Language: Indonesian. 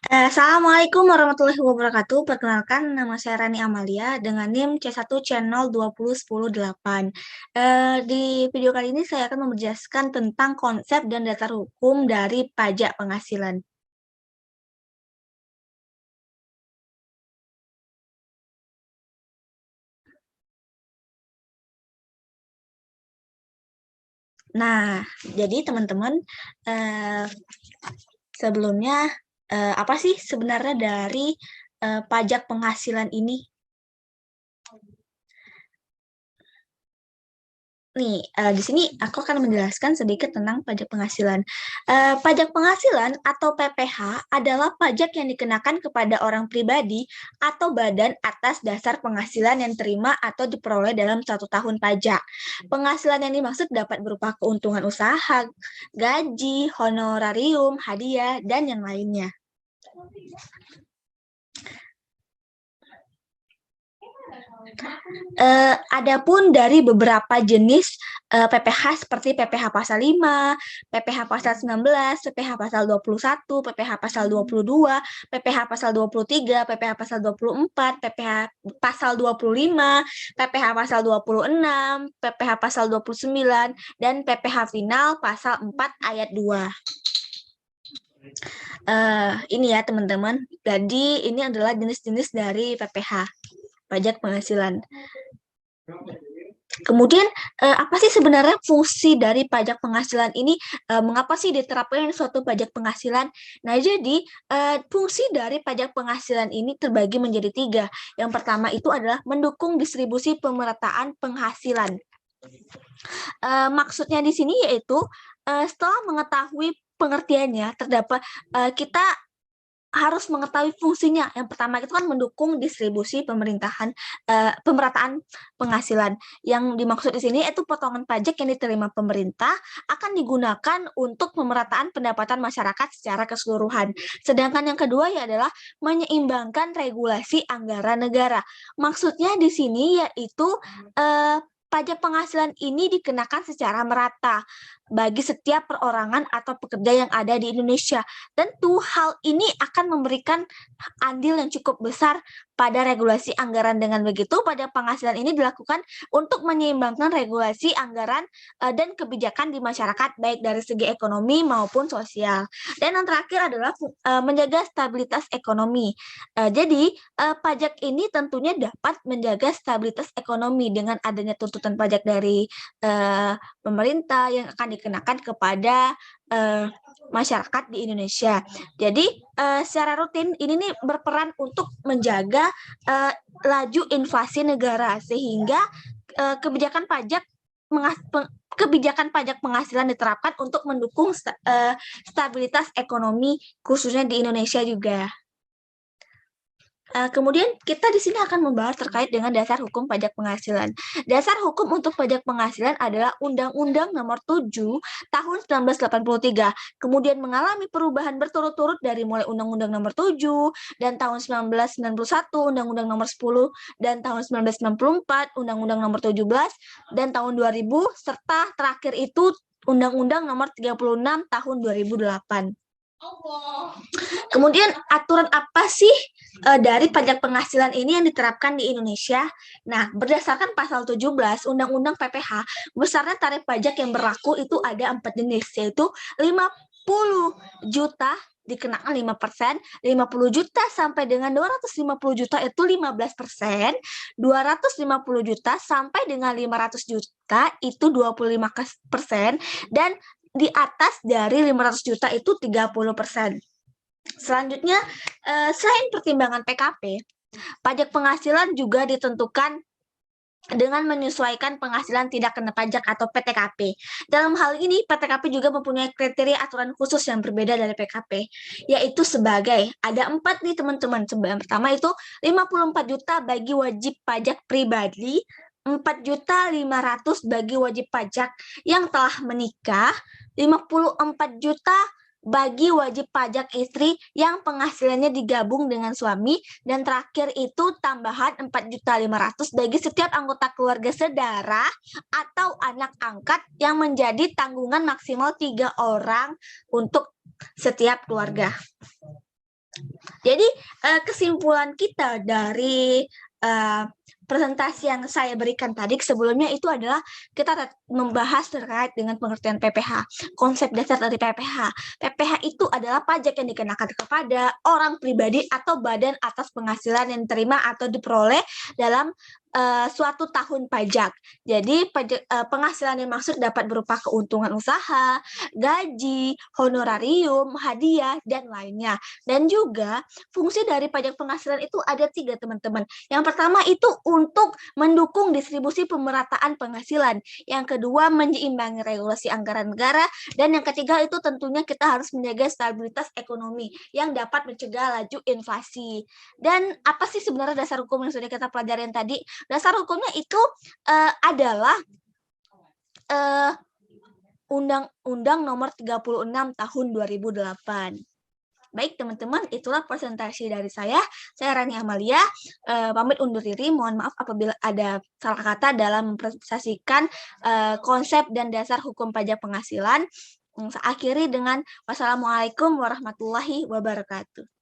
Assalamualaikum warahmatullahi wabarakatuh. Perkenalkan, nama saya Rani Amalia dengan NIM C1 Channel 20108. Di video kali ini saya akan menjelaskan tentang konsep dan dasar hukum dari pajak penghasilan. Nah, jadi teman-teman, sebelumnya apa sih sebenarnya dari pajak penghasilan ini? Nih, di sini aku akan menjelaskan sedikit tentang pajak penghasilan. Pajak penghasilan atau PPH adalah pajak yang dikenakan kepada orang pribadi atau badan atas dasar penghasilan yang terima atau diperoleh dalam 1 tahun pajak. Penghasilan yang dimaksud dapat berupa keuntungan usaha, gaji, honorarium, hadiah, dan yang lainnya. Adapun dari beberapa jenis PPH seperti PPH pasal 5, PPH pasal 19, PPH pasal 21, PPH pasal 22, PPH pasal 23, PPH pasal 24, PPH pasal 25, PPH pasal 26, PPH pasal 29, dan PPH final pasal 4 ayat 2. Ini ya teman-teman, jadi ini adalah jenis-jenis dari PPH, pajak penghasilan. Kemudian apa sih sebenarnya fungsi dari pajak penghasilan ini? Mengapa sih diterapkan suatu pajak penghasilan? Nah, jadi fungsi dari pajak penghasilan ini terbagi menjadi 3. Yang pertama itu adalah mendukung distribusi pemerataan penghasilan. Maksudnya di sini yaitu setelah mengetahui pengertiannya, terdapat kita harus mengetahui fungsinya. Yang pertama itu kan mendukung distribusi pemerataan penghasilan. Yang dimaksud di sini itu potongan pajak yang diterima pemerintah akan digunakan untuk pemerataan pendapatan masyarakat secara keseluruhan. Sedangkan yang kedua ya adalah menyeimbangkan regulasi anggaran negara. Maksudnya di sini yaitu pajak penghasilan ini dikenakan secara merata bagi setiap perorangan atau pekerja yang ada di Indonesia. Tentu hal ini akan memberikan andil yang cukup besar pada regulasi anggaran. Dengan begitu, pajak penghasilan ini dilakukan untuk menyeimbangkan regulasi anggaran dan kebijakan di masyarakat, baik dari segi ekonomi maupun sosial. Dan yang terakhir adalah menjaga stabilitas ekonomi. Jadi, pajak ini tentunya dapat menjaga stabilitas ekonomi dengan adanya tuntutan pajak dari pemerintah yang akan dikenakan kepada masyarakat di Indonesia. Jadi secara rutin ini nih berperan untuk menjaga laju inflasi negara sehingga kebijakan pajak penghasilan diterapkan untuk mendukung stabilitas ekonomi khususnya di Indonesia juga. Kemudian kita di sini akan membahas terkait dengan dasar hukum pajak penghasilan. Dasar hukum untuk pajak penghasilan adalah Undang-Undang Nomor 7 Tahun 1983. Kemudian mengalami perubahan berturut-turut dari mulai Undang-Undang Nomor 7 dan tahun 1991, Undang-Undang Nomor 10 dan tahun 1994, Undang-Undang Nomor 17 dan tahun 2000 serta terakhir itu Undang-Undang Nomor 36 Tahun 2008. Kemudian aturan apa sih dari pajak penghasilan ini yang diterapkan di Indonesia? Nah, berdasarkan pasal 17 Undang-Undang PPH, besarnya tarif pajak yang berlaku itu ada 4 jenis, yaitu 50 juta dikenakan 5%, 50 juta sampai dengan 250 juta itu 15%, 250 juta sampai dengan 500 juta itu 25%, dan di atas dari 500 juta itu 30%. Selanjutnya, selain pertimbangan PKP, pajak penghasilan juga ditentukan dengan menyesuaikan penghasilan tidak kena pajak atau PTKP. Dalam hal ini, PTKP juga mempunyai kriteria aturan khusus yang berbeda dari PKP, yaitu sebagai, ada 4 nih teman-teman. Yang pertama itu 54 juta bagi wajib pajak pribadi, 4.500.000 bagi wajib pajak yang telah menikah, 54 juta bagi wajib pajak istri yang penghasilannya digabung dengan suami, dan terakhir itu tambahan 4.500.000 bagi setiap anggota keluarga sedara atau anak angkat yang menjadi tanggungan maksimal 3 orang untuk setiap keluarga. Jadi kesimpulan kita dari presentasi yang saya berikan tadi sebelumnya itu adalah kita membahas terkait dengan pengertian PPh, konsep dasar dari PPh. PPh itu adalah pajak yang dikenakan kepada orang pribadi atau badan atas penghasilan yang diterima atau diperoleh dalam suatu tahun pajak. Jadi penghasilan yang maksud dapat berupa keuntungan usaha, gaji, honorarium, hadiah, dan lainnya. Dan juga fungsi dari pajak penghasilan itu ada 3, teman-teman. Yang pertama itu untuk mendukung distribusi pemerataan penghasilan. Yang kedua menyeimbangi regulasi anggaran negara. Dan yang ketiga itu tentunya kita harus menjaga stabilitas ekonomi yang dapat mencegah laju inflasi. Dan apa sih sebenarnya dasar hukum yang sudah kita pelajarin tadi? Dasar hukumnya itu adalah Undang-Undang Nomor 36 Tahun 2008. Baik teman-teman, itulah presentasi dari saya. Saya Rani Amalia, pamit undur diri. Mohon maaf apabila ada salah kata dalam mempresentasikan konsep dan dasar hukum pajak penghasilan. Saya akhiri dengan wassalamualaikum warahmatullahi wabarakatuh.